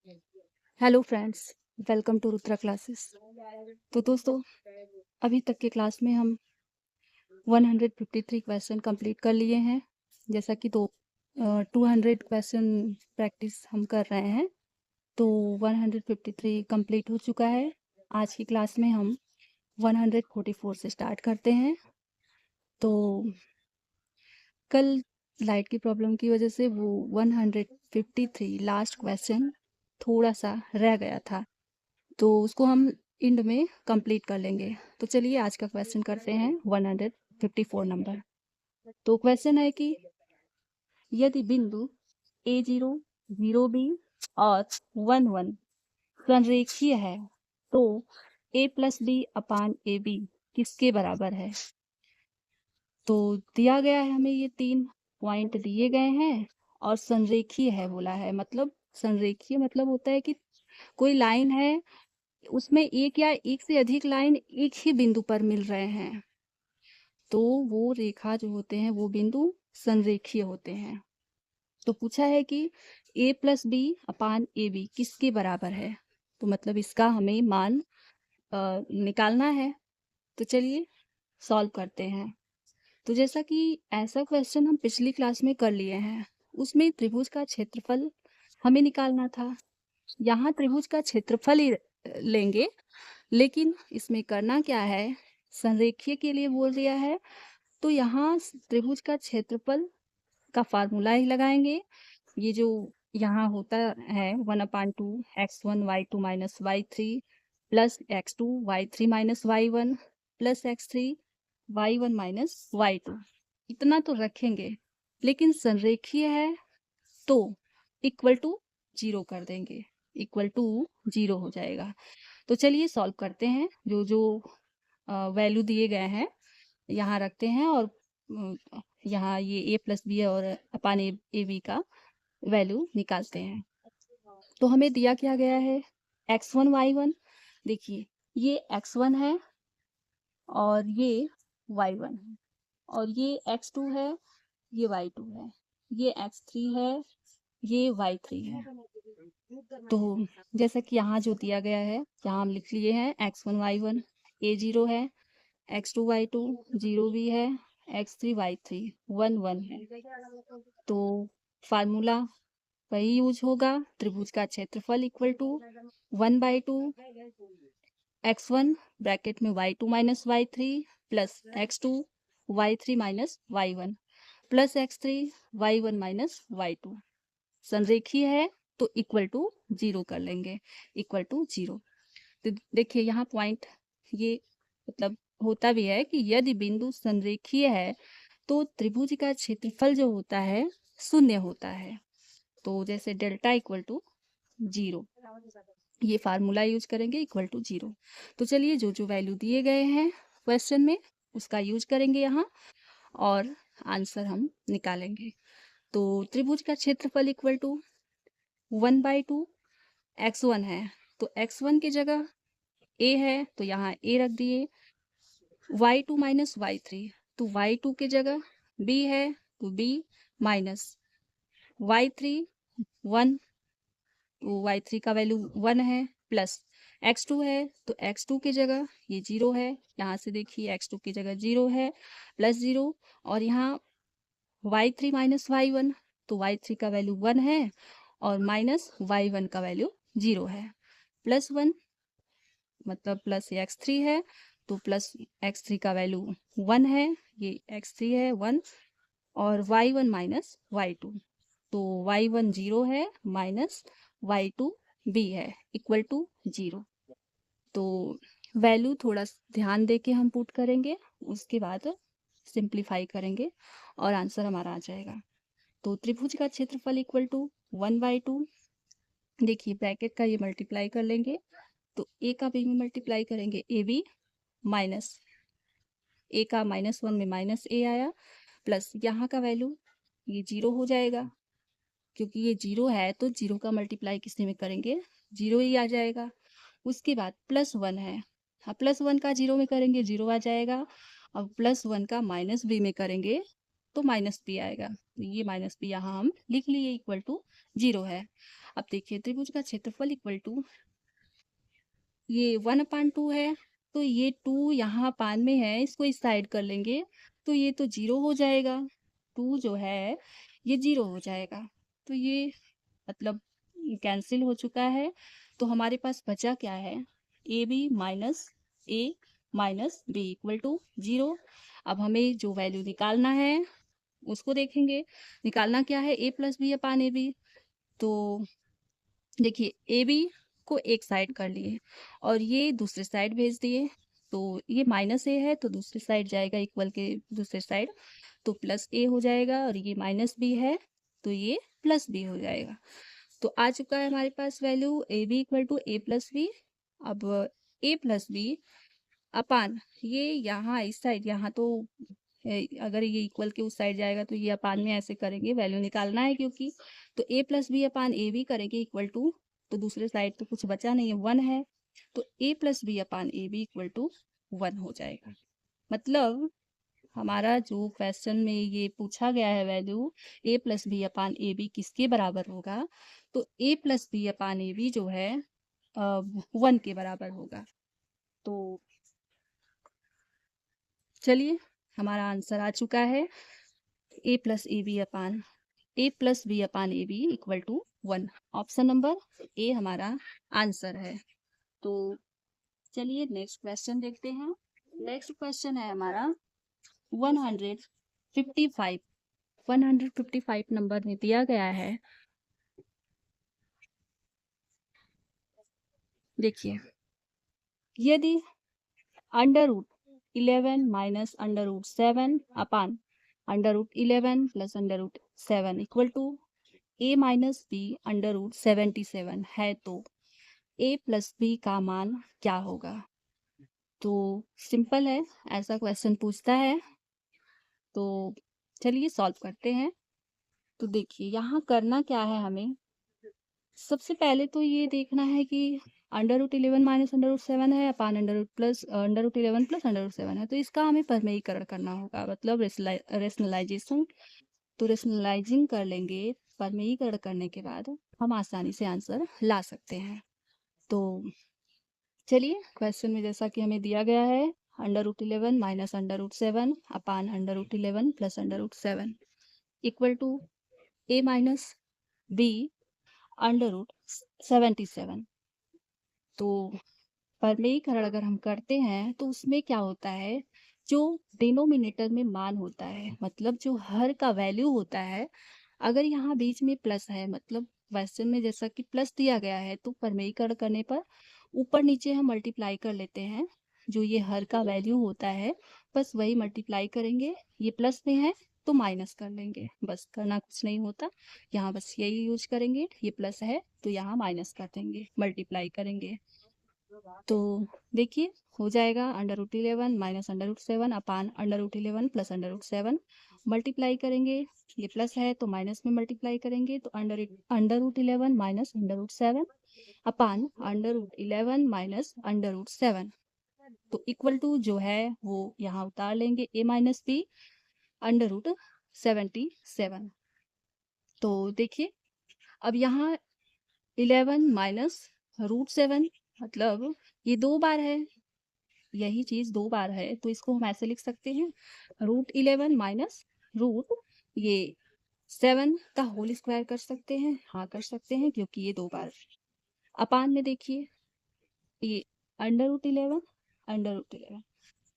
Hello friends, welcome to Rudra classes. तो दोस्तों, अभी तक के क्लास में हम 153 क्वेश्चन कंप्लीट कर लिए हैं। जैसा कि 200 क्वेश्चन प्रैक्टिस हम कर रहे हैं, तो 153 कंप्लीट हो चुका है। आज की क्लास में हम 144 से स्टार्ट करते हैं। तो कल लाइट की प्रॉब्लम की वजह से वो 153 लास्ट क्वेश्चन थोड़ा सा रह गया था, तो उसको हम इंड में कंप्लीट कर लेंगे। तो चलिए आज का क्वेश्चन करते हैं 154 नंबर। तो क्वेश्चन है कि यदि बिंदु A0, 0B और 1 1 संरेखीय है तो A+B/AB किसके बराबर है। तो दिया गया है हमें, ये 3 पॉइंट दिए गए हैं और संरेखीय है बोला है। मतलब संरेखीय मतलब होता है कि कोई लाइन है, उसमें एक या एक से अधिक लाइन एक ही बिंदु पर मिल रहे हैं, तो वो रेखा जो होते हैं वो बिंदु संरेखीय होते हैं। तो पूछा है कि A+B/AB किसके बराबर है, तो मतलब इसका हमें मान निकालना है। तो चलिए सॉल्व करते हैं। तो जैसा कि ऐसा क्वेश्चन हम पिछली क्लास में कर लिए हैं, उसमें त्रिभुज का क्षेत्रफल हमें निकालना था। यहाँ त्रिभुज का क्षेत्रफल ही लेंगे, लेकिन इसमें करना क्या है, संरेखीय के लिए बोल दिया है, तो यहाँ त्रिभुज का क्षेत्रफल का फार्मूला ही लगाएंगे। ये जो यहाँ होता है 1/2 x1 y2 - y3 plus x2 y3 - y1 plus x3 y1 - y2, इतना तो रखेंगे। लेकिन संरेखीय है तो इक्वल टू 0 कर देंगे, इक्वल टू 0 हो जाएगा। तो चलिए सॉल्व करते हैं। जो जो वैल्यू दिए गए हैं यहाँ रखते हैं और यहाँ ये A+B और अपान AB का वैल्यू निकालते हैं। तो हमें दिया क्या गया है, x1 y1। देखिए ये x1 है और ये y1 है, और ये x2 है, ये y2 है, ये x3 है, ये y3 है। तो जैसा कि यहाँ जो दिया गया है, यहाँ हम लिख लिए हैं x1 y1 A0 है, x2 y2 0 भी है, x3 y3 1 1 है। तो फार्मूला वही यूज होगा, त्रिभुज का क्षेत्रफल इक्वल टू 1/2 x1 ब्रैकेट में y2 - y3 plus x2 y3 - y1 plus x3 y1 - y2। संरेखीय है तो इक्वल टू 0 कर लेंगे, इक्वल टू 0। तो देखिए यहाँ पॉइंट ये मतलब होता भी है कि यदि बिंदु संरेखीय है तो त्रिभुज का क्षेत्रफल जो होता है शून्य होता है। तो जैसे डेल्टा इक्वल टू 0, ये फार्मूला यूज करेंगे, इक्वल टू 0। तो चलिए जो जो वैल्यू दिए गए हैं क्वेश्चन में उसका यूज करेंगे यहाँ और आंसर हम निकालेंगे। तो त्रिभुज का क्षेत्रफल इक्वल टू 1/2 x1 है, तो x1 की जगह a है तो यहाँ a रख दिए, y2 - y3 तो y2 की जगह b है तो b माइनस y3 1, तो y3 का वैल्यू 1 है, प्लस x2 है तो x2 की जगह ये 0 है, यहाँ से देखिए x2 की जगह 0 है, प्लस 0, और यहाँ y3 - y1 तो y3 का वैल्यू 1 है और माइनस y1 का वैल्यू 0 है, प्लस 1 मतलब प्लस x3 है तो प्लस x3 का वैल्यू 1 है, ये x3 है 1, और y1 - y2 तो y1 0 है माइनस y2 b है, इक्वल टू 0। तो वैल्यू थोड़ा ध्यान दे के हम पुट करेंगे, उसके बाद सिंप्लीफाई करेंगे और आंसर हमारा आ जाएगा। तो त्रिभुज का क्षेत्रफल इक्वल टू 1/2, देखिए ब्रैकेट का ये मल्टीप्लाई कर लेंगे तो a का b में मल्टीप्लाई करेंगे ab माइनस a का -1 में माइनस a आया, प्लस यहाँ का वैल्यू ये 0 हो जाएगा, क्योंकि ये 0 है तो 0 का मल्टीप्लाई किसी में करेंगे 0 ही आ जाएगा। उसके बाद प्लस 1 है, हाँ प्लस 1 का 0 में करेंगे 0 आ जाएगा, और प्लस 1 का -b में करेंगे तो माइनस बी आएगा, तो ये माइनस बी यहाँ हम लिख लिए इक्वल टू 0 है। अब देखिए त्रिभुज का क्षेत्रफल इक्वल टू ये 1/2 है, तो ये 2 यहाँ पान में है, इसको इस साइड कर लेंगे तो ये तो 0 हो जाएगा, 2 जो है ये 0 हो जाएगा, तो ये मतलब कैंसिल हो चुका है। तो हमारे पास बचा क्या है, A minus B equal to 0। अब हमें जो वैल्यू निकालना है उसको देखेंगे। निकालना क्या है, A plus B upon A B. तो देखिए ए बी को एक साइड कर लिए और ये दूसरे साइड भेज दिए, तो ये माइनस ए है तो दूसरी साइड जाएगा इक्वल के दूसरे साइड, तो प्लस ए हो जाएगा, और ये माइनस बी है तो ये प्लस बी हो जाएगा। तो आ चुका है हमारे पास value A B equal to A plus B. अब ए प्लस बी अपान ये यहाँ इस साइड, यहाँ तो अगर ये इक्वल के उस साइड जाएगा तो ये अपान में ऐसे करेंगे, वैल्यू निकालना है क्योंकि, तो A plus B upon A B करेंगे इक्वल टू, तो दूसरे साइड तो कुछ बचा नहीं है, 1 है, तो A plus B upon A B equal to 1 हो जाएगा। मतलब हमारा जो क्वेश्चन में ये पूछा गया है value A plus B upon A B किसके बराबर होगा, तो A plus B upon A B जो है 1 के बराबर होगा। तो चलिए हमारा आंसर आ चुका है A plus B upon A B equal to 1। Option number A हमारा आंसर है। तो चलिए नेक्स्ट क्वेश्चन देखते हैं। नेक्स्ट क्वेश्चन है हमारा 155 155 नंबर में दिया गया है। देखिए यदि under root 11 minus under root 7 upon under root 11 plus under root 7 equal to A minus B under root 77 है, तो ए प्लस बी का मान क्या होगा। तो सिंपल है, ऐसा क्वेश्चन पूछता है, तो चलिए सॉल्व करते हैं। तो देखिए यहाँ करना क्या है, हमें सबसे पहले तो ये देखना है कि under root 11 minus under root 7 है upon under root 11 plus under root 7 है, तो इसका हमें परमेयीकरण करना होगा, मतलब रेशनलाइजेशन। तो रेशनलाइजिंग कर लेंगे, परमेयीकरण करने के बाद हम आसानी से आंसर ला सकते हैं। तो चलिए क्वेश्चन में जैसा कि हमें दिया गया है, under root 11 minus under root 7 upon under root 11 plus under root 7 equal to A minus B under root 77। तो परमेयीकरण अगर हम करते हैं तो उसमें क्या होता है, जो डिनोमिनेटर में मान होता है, मतलब जो हर का वैल्यू होता है, अगर यहाँ बीच में प्लस है, मतलब क्वेश्चन में जैसा कि प्लस दिया गया है, तो परमेयीकरण करने पर ऊपर नीचे हम मल्टीप्लाई कर लेते हैं, जो ये हर का वैल्यू होता है बस वही मल्टीप्लाई करेंगे, ये प्लस में है तो माइनस कर लेंगे, बस करना कुछ नहीं होता, यहाँ बस यही यूज करेंगे, ये प्लस है तो यहाँ माइनस कर देंगे, मल्टीप्लाई करेंगे। तो देखिए हो जाएगा under root 11 minus under root 7 upon under root 11 plus under root 7, multiply करेंगे, ये प्लस है तो माइनस में मल्टीप्लाई करेंगे, तो under root 11 minus under root 7 upon under root 11 minus under root 7, तो इक्वल टू जो है वो यहाँ उतार लेंगे, ए माइनस बी अंडर रूट 77। तो देखिए अब यहाँ 11 माइनस रूट 7, मतलब ये 2 बार है, यही चीज 2 बार है, तो इसको हम ऐसे लिख सकते हैं, रूट 11 माइनस रूट ये 7 का होल स्क्वायर कर सकते हैं, हाँ कर सकते हैं क्योंकि ये 2 बार। अपान में देखिए ये अंडर रूट 11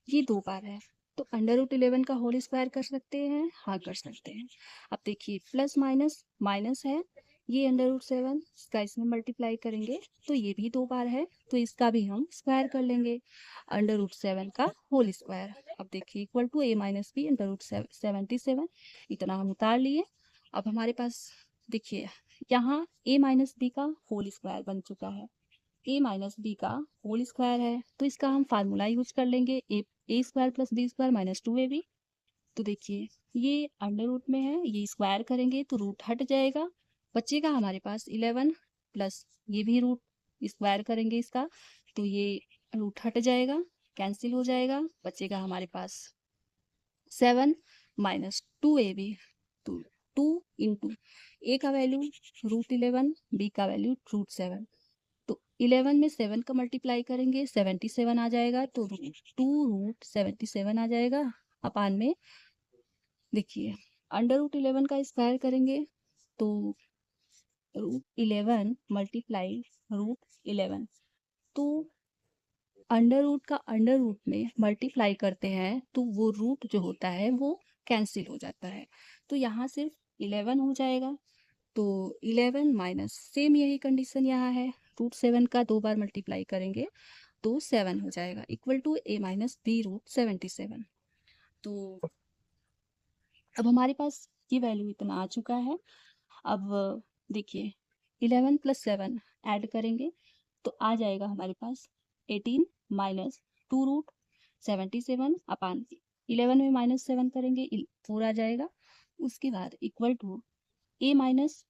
ये 2 बार है, तो अंडर रूट 11 का होल स्क्वायर कर सकते हैं, हाँ कर सकते हैं। अब देखिए प्लस माइनस माइनस है, ये अंडर रूट 7 इसका इसमें मल्टीप्लाई करेंगे तो ये भी 2 बार है, तो इसका भी हम स्क्वायर कर लेंगे, अंडर रूट 7 का होल स्क्वायर। अब देखिए equal to A minus B under root 77, इतना हम उतार लिए। अब हमारे पास देखिए यहाँ ए माइनस बी का होल स्क्वायर बन चुका है, ए माइनस बी का होल स्क्वायर है, तो इसका हम फार्मूला यूज कर लेंगे, A square plus B square minus 2ab। तो देखिए ये अंडर रूट में है, ये स्क्वायर करेंगे तो रूट हट जाएगा, बचेगा हमारे पास 11 प्लस ये भी रूट स्क्वायर करेंगे इसका, तो ये रूट हट जाएगा, कैंसिल हो जाएगा, बचेगा हमारे पास 7 माइनस 2ab, तो 2 इंटू ए का वैल्यू √11, बी का वैल्यू √7, तो 11 में 7 का मल्टीप्लाई करेंगे 77 आ जाएगा, तो 2√77 आ जाएगा। अपान में देखिए √11 का स्क्वायर करेंगे तो √11 मल्टीप्लाई √11, तो अंडर रूट का अंडर रूट में मल्टीप्लाई करते हैं तो वो रूट जो होता है वो कैंसिल हो जाता है, तो यहाँ सिर्फ 11 हो जाएगा। तो 11 माइनस सेम यही कंडीशन यहाँ है, √7 का 2 बार मल्टीप्लाई करेंगे तो 7 हो जाएगा, equal to a minus B √77। तो अब हमारे पास ये वैल्यू इतना आ चुका है। अब देखिए 11 प्लस 7 ऐड करेंगे तो आ जाएगा हमारे पास 18 माइनस 2√77 अपान 11 में माइनस 7 करेंगे 4 आ जाएगा। उसके बाद equal to a minus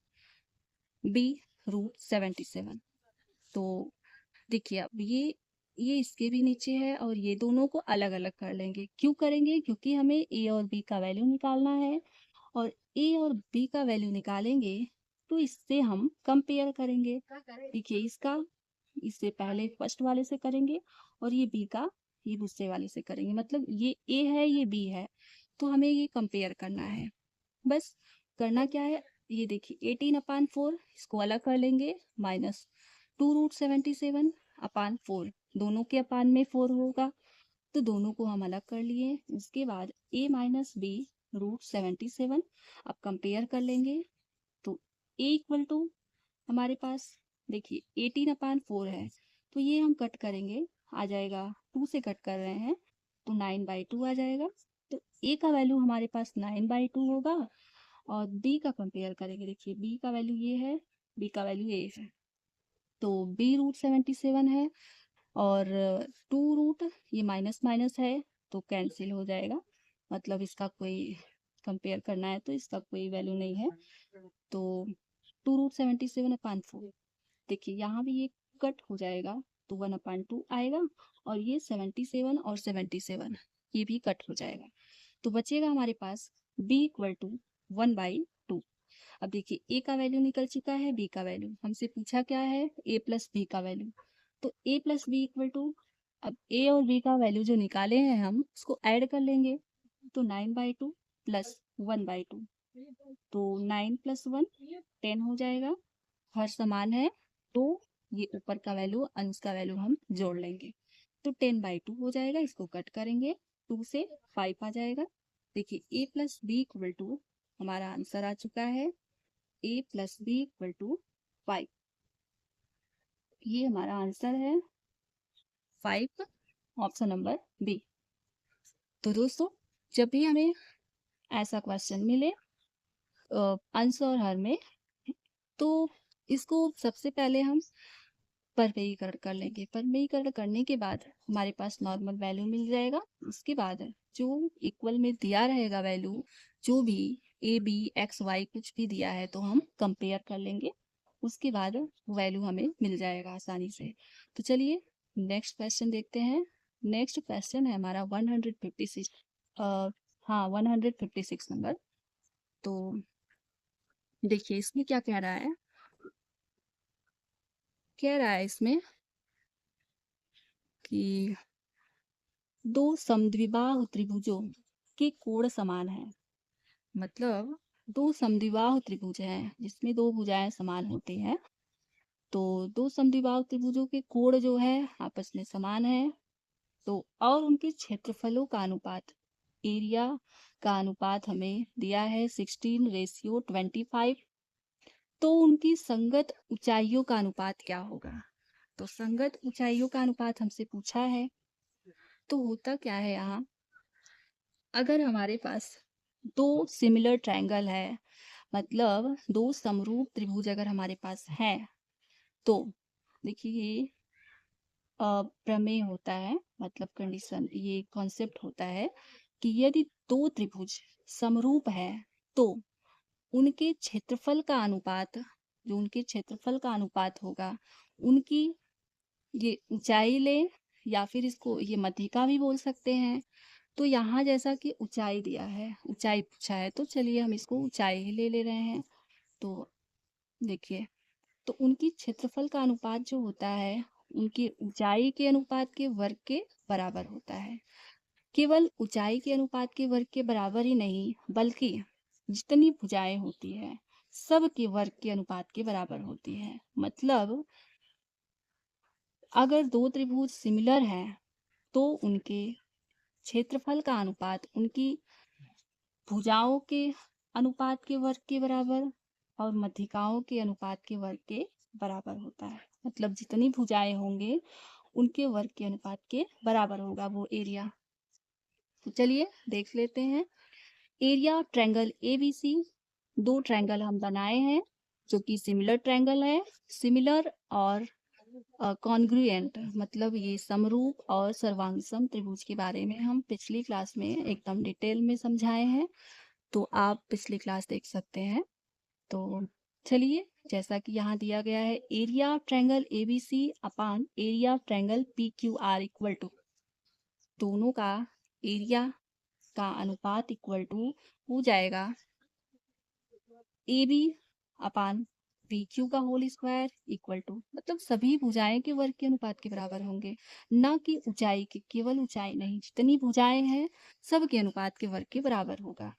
B √77। तो देखिए अब ये इसके भी नीचे है और ये दोनों को अलग अलग कर लेंगे। क्यों करेंगे? क्योंकि हमें ए और बी का वैल्यू निकालना है, और ए और बी का वैल्यू निकालेंगे तो इससे हम कंपेयर करेंगे। देखिए इससे पहले फर्स्ट वाले से करेंगे और ये बी का ये दूसरे वाले से करेंगे, मतलब ये ए है ये बी है, तो हमें ये कंपेयर करना है। बस करना क्या है, ये देखिए 18/4 इसको अलग कर लेंगे, माइनस 2√77 अपान 4, दोनों के अपान में 4 होगा तो दोनों को हम अलग कर लिए। उसके बाद a माइनस बी √77, अब कंपेयर कर लेंगे तो a इक्वल टू हमारे पास देखिए 18/4 है, तो ये हम कट करेंगे, आ जाएगा 2 से कट कर रहे हैं तो 9/2 आ जाएगा। तो a का वैल्यू हमारे पास 9/2 होगा, और b का कंपेयर करेंगे, देखिए b का वैल्यू ये है, b का वैल्यू a है, तो b √77 है, और 2 रूट ये माइनस माइनस है तो कैंसिल हो जाएगा, मतलब इसका कोई कंपेयर करना है तो इसका कोई वैल्यू नहीं है। तो 2√77/4, देखिए यहाँ भी ये कट हो जाएगा तो 1/2 आएगा, और ये 77 और 77 ये भी कट हो जाएगा, तो बचेगा हमारे पास b इक्वल टू 1/2। अब देखिए a का वैल्यू निकल चुका है, b का वैल्यू हमसे पूछा क्या है, a प्लस b का वैल्यू, तो a plus B equal to, अब a और b का वैल्यू जो निकाले हैं हम उसको ऐड कर लेंगे, तो 9/2 प्लस 1/2, तो 9 प्लस 1 10 हो जाएगा, हर समान है तो ये ऊपर का वैल्यू अंश का वैल्यू हम जोड़ लेंगे, तो 10/2 हो जाएगा, इसको कट करेंगे 2 से 5 आ जाएगा। देखिए a plus B equal to हमारा आंसर आ चुका है, a plus B equal to 5, ये हमारा आंसर है 5, ऑप्शन नंबर बी। तो दोस्तों जब भी हमें ऐसा क्वेश्चन मिले अंश और हर में, तो इसको सबसे पहले हम परवैयीकरण कर लेंगे, परवैयीकरण करने के बाद हमारे पास नॉर्मल वैल्यू मिल जाएगा। उसके बाद जो इक्वल में दिया रहेगा वैल्यू, जो भी ए बी एक्स वाई कुछ भी दिया है तो हम कंपेयर कर लेंगे, उसके बाद वैल्यू हमें मिल जाएगा आसानी से। तो चलिए नेक्स्ट क्वेश्चन देखते हैं। नेक्स्ट क्वेश्चन है हमारा 156, हाँ 156 नंबर। तो देखिए इसमें क्या कह रहा है, इसमें कि दो समद्विबाहु त्रिभुजों के कोण समान है, मतलब दो समद्विबाहु त्रिभुज हैं जिसमें दो भुजाएं समान होती हैं, तो दो समद्विबाहु त्रिभुजों के कोण जो है आपस में समान है, तो और उनके क्षेत्रफलों का अनुपात, एरिया का अनुपात हमें दिया है 16:25, तो उनकी संगत ऊंचाइयों का अनुपात क्या होगा। तो संगत ऊंचाइयों का अनुपात हमसे पूछा है, तो होता क्या है यहाँ, अगर हमारे पास दो सिमिलर ट्रायंगल है, मतलब दो समरूप त्रिभुज अगर हमारे पास है, तो देखिए ये प्रमेय होता है, मतलब कंडीशन, ये कॉन्सेप्ट होता है कि यदि दो त्रिभुज समरूप है तो उनके क्षेत्रफल का अनुपात, जो उनके क्षेत्रफल का अनुपात होगा, उनकी ये ऊंचाई ले, या फिर इसको ये मध्यिका भी बोल सकते हैं, तो यहाँ जैसा कि ऊंचाई दिया है, ऊंचाई पूछा है, तो चलिए हम इसको ऊंचाई ही ले रहे हैं। तो देखिए, तो उनकी क्षेत्रफल का अनुपात जो होता है उनकी ऊंचाई के अनुपात के वर्ग के बराबर होता है। केवल ऊंचाई के अनुपात के वर्ग के बराबर ही नहीं, बल्कि जितनी भुजाएं होती है सब के वर्ग के अनुपात के बराबर होती है। मतलब अगर दो त्रिभुज सिमिलर हैं तो उनके क्षेत्रफल का अनुपात उनकी भुजाओं के अनुपात के वर्ग के बराबर और मध्यिकाओं के अनुपात के वर्ग के बराबर होता है। मतलब जितनी भुजाएं होंगे उनके वर्ग के अनुपात के बराबर होगा वो एरिया। तो चलिए देख लेते हैं। एरिया ट्रायंगल एबीसी, दो ट्रायंगल हम बनाए हैं जो कि सिमिलर ट्रायंगल है। सिमिलर और कॉन्ग्रुएंट मतलब ये समरूप और सर्वांगसम त्रिभुज के बारे में हम पिछली क्लास में एकदम डिटेल में समझाए हैं, तो आप पिछली क्लास देख सकते हैं। तो चलिए, जैसा कि यहाँ दिया गया है, area triangle ABC upon area triangle P Q R equal to, दोनों का एरिया का अनुपात इक्वल टू हो जाएगा A B upon B Q का होल स्क्वायर इक्वल टू, मतलब सभी भुजाएं के वर्ग के अनुपात के बराबर होंगे, ना कि ऊंचाई के, केवल ऊंचाई नहीं, जितनी भुजाएं हैं सब के अनुपात के वर्ग के बराबर होगा।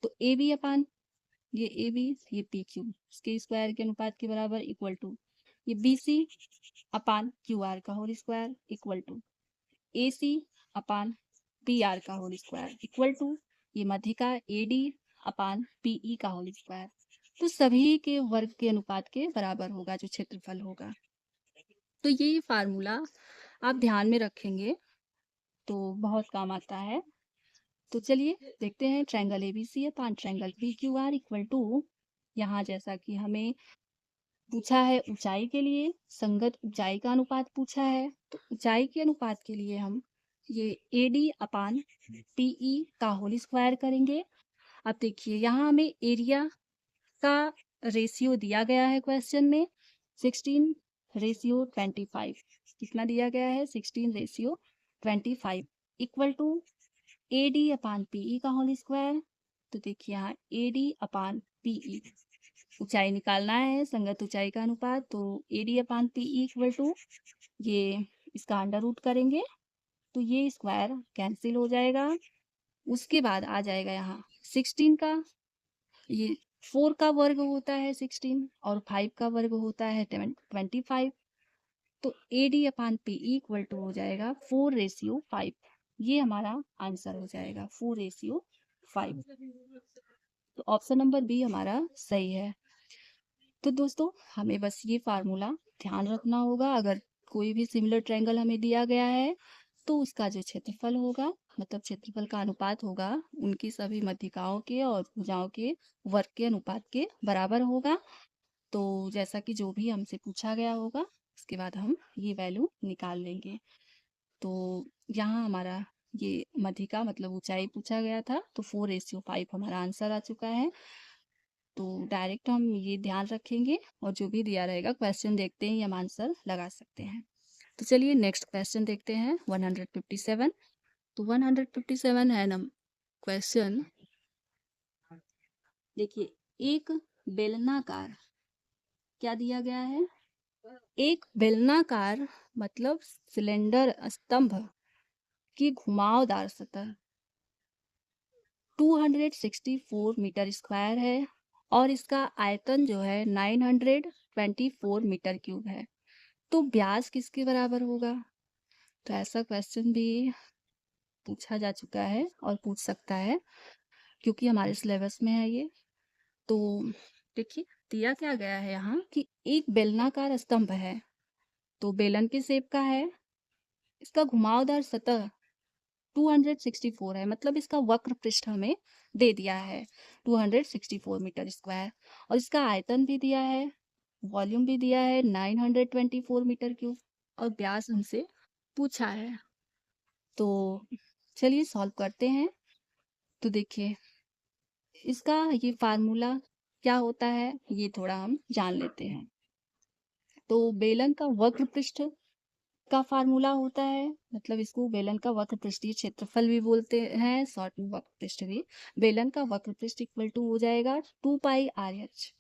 तो ए बी अपान ये बी, ये पी क्यू, इसके स्क्वायर के अनुपात के बराबर इक्वल टू ये B C upon Q R का whole square equal to A C upon P R का होल स्क्वायर इक्वल टू ये मध्यिका ए डी अपान पीई का होल स्क्वायर। तो सभी के वर्ग के अनुपात के बराबर होगा जो क्षेत्रफल होगा। तो ये फार्मूला आप ध्यान में रखेंगे तो बहुत काम आता है। तो चलिए देखते हैं, triangle ABC upon triangle P Q R equal to, यहाँ जैसा कि हमें पूछा है ऊंचाई के लिए संगत ऊंचाई का अनुपात पूछा है, तो ऊंचाई के अनुपात के लिए हम ये ए डी अपान पीई का होल स्क्वायर करेंगे। अब देखिए, यहाँ हमें एरिया का रेशियो दिया गया है क्वेश्चन में 16:25, कितना दिया गया है 16:25 equal to A D upon PE का होल स्क्वायर। तो देखिए यहाँ ए डी अपान पीई, ऊंचाई निकालना है संगत ऊंचाई का अनुपात, तो A D upon PE equal to ये इसका अंडर रूट करेंगे तो ये स्क्वायर कैंसिल हो जाएगा। उसके बाद आ जाएगा यहाँ 16 का, ये 4 का वर्ग होता है 16 और 5 का वर्ग होता है 25, तो A D upon P equal to हो जाएगा 4:5। ये हमारा आंसर हो जाएगा 4:5। तो ऑप्शन नंबर बी हमारा सही है। तो दोस्तों हमें बस ये फार्मूला ध्यान रखना होगा, अगर कोई भी सिमिलर ट्रायंगल हमें दिया गया है तो उसका जो क्षेत्रफल होगा, मतलब क्षेत्रफल का अनुपात होगा, उनकी सभी मध्यिकाओं के और भुजाओं के वर्ग के अनुपात के बराबर होगा। तो जैसा कि जो भी हमसे पूछा गया होगा उसके बाद हम ये वैल्यू निकाल लेंगे। तो यहाँ हमारा ये मध्यिका मतलब ऊंचाई पूछा गया था, तो 4:5 हमारा आंसर आ चुका है। तो डायरेक्ट हम ये ध्यान रखेंगे और जो भी दिया रहेगा क्वेश्चन देखते ही हम आंसर लगा सकते हैं। तो चलिए नेक्स्ट क्वेश्चन देखते हैं 157। तो 157 है ना क्वेश्चन। देखिए, एक बेलनाकार, क्या दिया गया है, एक बेलनाकार मतलब सिलेंडर स्तंभ की घुमावदार सतह 264 मीटर स्क्वायर है और इसका आयतन जो है 924 मीटर क्यूब है। तो व्यास किसके बराबर होगा? तो ऐसा क्वेश्चन भी पूछा जा चुका है और पूछ सकता है क्योंकि हमारे सिलेबस में है ये। तो देखिए दिया क्या गया है यहाँ कि एक बेलनाकार स्तंभ है, तो बेलन के शेप का है, इसका घुमावदार सतह 264 है, मतलब इसका वक्र पृष्ठ हमें दे दिया है 264 मीटर स्क्वायर, और इसका आयतन भी दिया है, वॉल्यूम भी दिया है 924 मीटर क्यूब, और व्यास हमसे पूछा है। तो चलिए सॉल्व करते हैं। तो देखिए इसका ये फार्मूला क्या होता है ये थोड़ा हम जान लेते हैं। तो बेलन का वक्र पृष्ठ का फार्मूला होता है, मतलब इसको बेलन का वक्र पृष्ठीय क्षेत्रफल भी बोलते हैं, शॉर्ट में वक्र पृष्ठ भी। बेलन का वक्र पृष्ठ इक्वल टू हो जाएगा 2 पाई आर एच।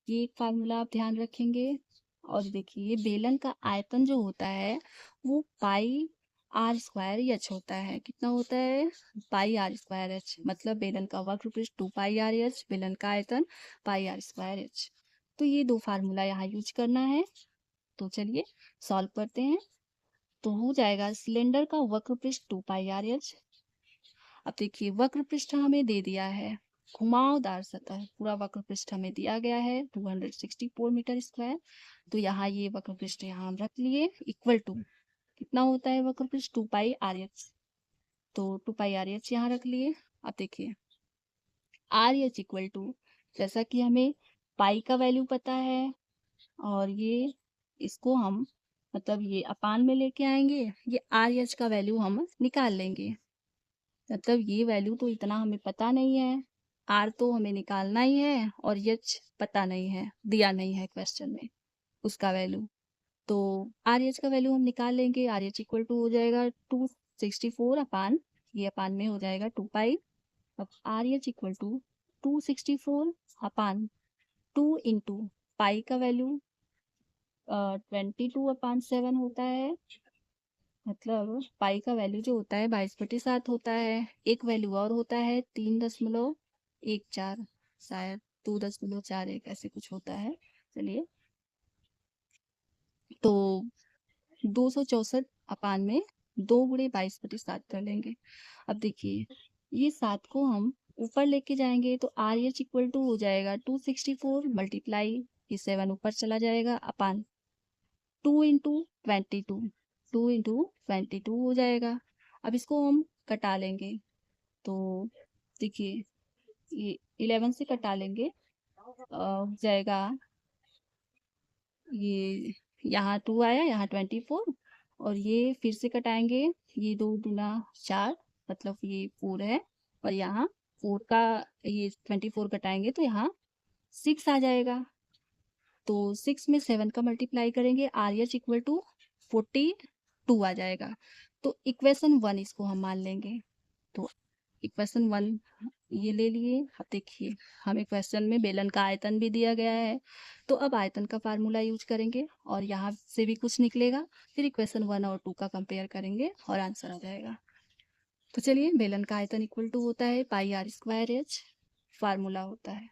ये एक फार्मूला आप ध्यान रखेंगे। और देखिए बेलन का आयतन जो होता है वो पाई आर स्क्वायर एच होता है। कितना होता है? पाई आर स्क्वायर एच। मतलब बेलन का वक्र पृष्ठ 2 पाई आर एच, बेलन का आयतन पाई आर स्क्वायर एच। तो ये दो फार्मूला यहाँ यूज करना है। तो चलिए सॉल्व करते हैं। तो हो जाएगा सिलेंडर का वक्र पृष्ठ 2 पाई आर एच। अब देखिए वक्र पृष्ठ हमें दे दिया है, घुमावदार सतह पूरा वक्र पृष्ठ हमें दिया गया है 264 मीटर स्क्वायर। तो यहाँ ये वक्र पृष्ठ यहाँ हम रख लिए इक्वल टू कितना होता है वक्र पृष्ठ 2 पाई आर एच। तो 2 पाई आर एच यहाँ रख लिए। अब देखिए आर एच इक्वल टू, जैसा कि हमें पाई का वैल्यू पता है और ये इसको हम मतलब ये अपान में लेके आएंगे, ये आर एच का वैल्यू हम निकाल लेंगे। मतलब ये वैल्यू तो इतना हमें पता नहीं है, आर तो हमें निकालना ही है और एच पता नहीं है, दिया नहीं है क्वेश्चन में उसका वैल्यू। तो आर एच का वैल्यू हम निकाल लेंगे। आर एच इक्वल टू हो जाएगा 264 अपान, ये अपान में हो जाएगा 2 पाई। अब R H equal to 264 upon 2 into pi का वैल्यू 22 अपान 7 होता है। मतलब पाई का वैल्यू जो होता है 22/7 होता है। एक वैल्यू और होता है 3.14, शायद 2.41 ऐसे कुछ होता है। चलिए तो 264 अपान में 2 × 22/7 कर लेंगे। अब देखिए ये 7 को हम ऊपर लेके जाएंगे तो आर एच इक्वल टू हो जाएगा 264 मल्टीप्लाई, ये 7 ऊपर चला जाएगा अपान 2 × 22, 2 × 22 हो जाएगा। अब इसको हम कटा लेंगे तो देखिए ये 11 से कटा लेंगे, हो जाएगा ये यहाँ 2 आया, यहाँ 24 और ये फिर से कटाएंगे, ये 2 दूना 4 मतलब ये 4 है और यहाँ 4 का ये 24 कटाएंगे तो यहाँ 6 आ जाएगा। तो 6 में 7 का मल्टीप्लाई करेंगे, आर एच इक्वल टू 42 आ जाएगा। तो इक्वेशन 1 इसको हम मान लेंगे। तो इक्वेशन 1 ये ले लिए। अब देखिए हमें क्वेश्चन में बेलन का आयतन भी दिया गया है, तो अब आयतन का फार्मूला यूज करेंगे और यहाँ से भी कुछ निकलेगा, फिर इक्वेशन 1 और 2 का कंपेयर करेंगे और आंसर आ जाएगा। तो चलिए बेलन का आयतन इक्वल टू होता है पाई आर स्क्वायर एच, फार्मूला होता है।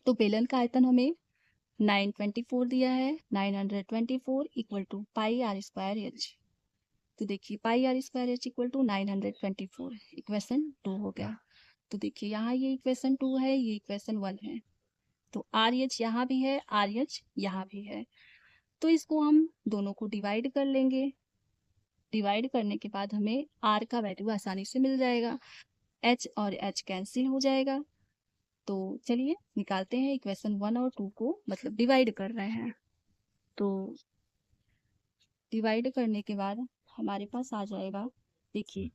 तो बेलन का आयतन हमें 924 दिया है, 924 equal to pi R square H. तो देखिए pi R square H equal to 924, equation 2 हो गया। तो देखिए यहाँ ये इक्वेशन 2 है, ये इक्वेशन 1 है। तो आर एच यहाँ भी है, आर एच यहाँ भी है। तो इसको हम दोनों को डिवाइड कर लेंगे। डिवाइड करने के बाद हमें आर का वैल्यू आसानी से मिल जाएगा, एच और एच कैंसिल हो जाएगा। तो चलिए निकालते हैं इक्वेशन 1 और 2 को, मतलब डिवाइड कर रहे हैं। तो डिवाइड करने के बाद हमारे पास आ जाएगा, देखिए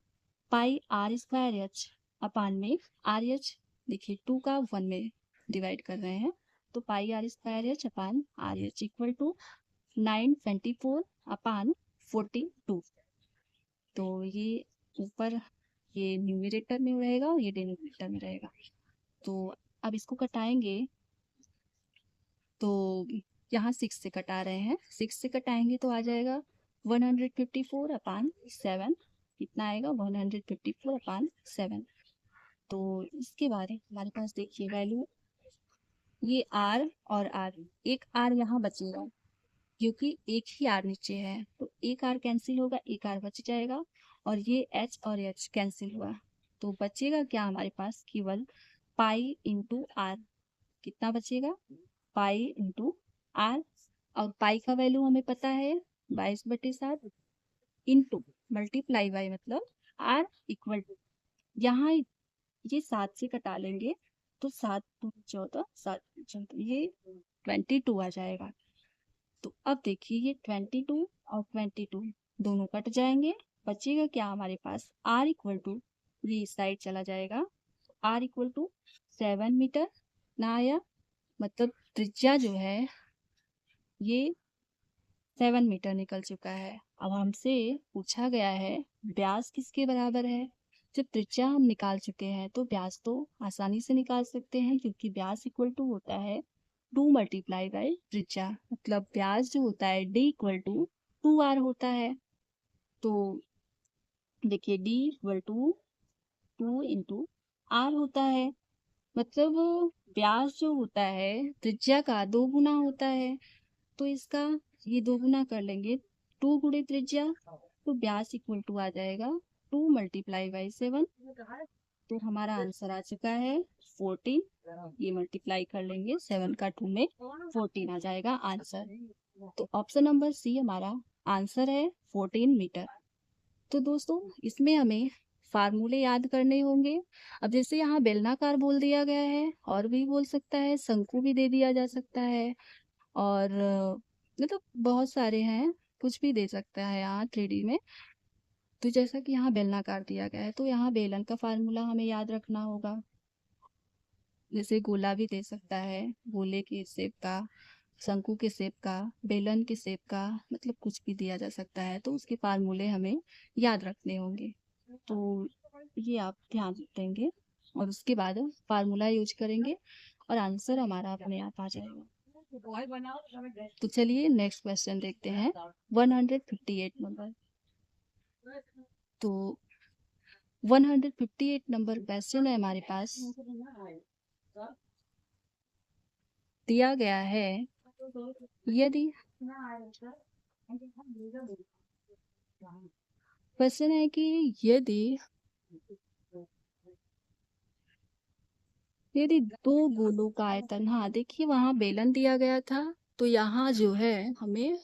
पाई आर स्क्वायर एच अपान में आर एच, देखिए 2 का 1 में डिवाइड कर रहे हैं तो pi R square H upon R H equal to 924 upon 42। तो ये ऊपर ये न्यूमरेटर में रहेगा और ये डिनोमिनेटर में रहेगा। तो अब इसको कटाएंगे तो यहाँ 6 से कटा रहे हैं, 6 से कटाएंगे तो आ जाएगा 154 अपान 7। कितना आएगा? 154 अपान 7। तो इसके बाद हमारे पास देखिए वैल्यू ये आर और आर, एक आर यहाँ बचेगा क्योंकि एक ही आर नीचे है, तो एक आर कैंसिल होगा, एक आर बच जाएगा और ये एच और एच कैंसिल हुआ। तो बचेगा क्या हमारे पास? केवल पाई इंटू आर। कितना बचेगा? Pi into R. और पाई का वैल्यू हमें पता है 22/7 इंटू मल्टीप्लाई बाई मतलब आर इक्वल टू, यहाँ ये 7 से कटा लेंगे तो 7 2 14, 7 14 ये 22 आ जाएगा। तो अब देखिए ये 22 और 22 दोनों कट जाएंगे, बचेगा क्या हमारे पास? आर इक्वल टू, ये इस साइड चला जाएगा, आर इक्वल टू 7 मीटर ना आया, मतलब त्रिज्या जो है ये 7 मीटर निकल चुका है। अब हमसे पूछा गया है व्यास किसके बराबर है। जब त्रिज्या हम निकाल चुके हैं तो व्यास तो आसानी से निकाल सकते हैं, क्योंकि व्यास इक्वल टू होता है 2 मल्टीप्लाई बाई त्रिज्या। मतलब व्यास जो होता है d इक्वल टू 2r होता है। तो देखिए d equal to 2 into R होता है। मतलब व्यास जो होता है त्रिज्या का 2 गुना होता है। तो इसका ये 2 गुना कर लेंगे, 2 गुणे त्रिज्या, तो व्यास इक्वल टू आ जाएगा 2 मल्टीप्लाई बाई 7। तो हमारा आंसर आ चुका है 14। ये मल्टीप्लाई कर लेंगे, 7 का 2 में 14 आ जाएगा आंसर। तो ऑप्शन नंबर सी हमारा आंसर है 14 मीटर। तो दोस्तों इसमें हमें फार्मूले याद करने होंगे। अब जैसे यहाँ बेलनाकार बोल दिया गया है, और भी बोल सकता है, शंकु भी दे दिया जा सकता है, और मतलब बहुत सारे हैं, कुछ भी दे सकता है यहाँ 3D में। तो जैसा कि यहाँ बेलनाकार दिया गया है तो यहाँ बेलन का फार्मूला हमें याद रखना होगा। जैसे गोला भी दे सकता है, गोले के शेप का, शंकु के शेप का, बेलन के शेप का, मतलब कुछ भी दिया जा सकता है, तो उसके फार्मूले हमें याद रखने होंगे। तो ये आप ध्यान देंगे और उसके बाद फार्मूला यूज करेंगे और आंसर हमारा अपने आप आ जाएगा। तो चलिए नेक्स्ट क्वेश्चन देखते हैं, 158 नंबर। तो 158 नंबर क्वेश्चन है हमारे पास। दिया गया है यदि क्वेश्चन है कि यदि दो गोलों का आयतन, हाँ देखिए वहां बेलन दिया गया था, तो यहाँ जो है हमें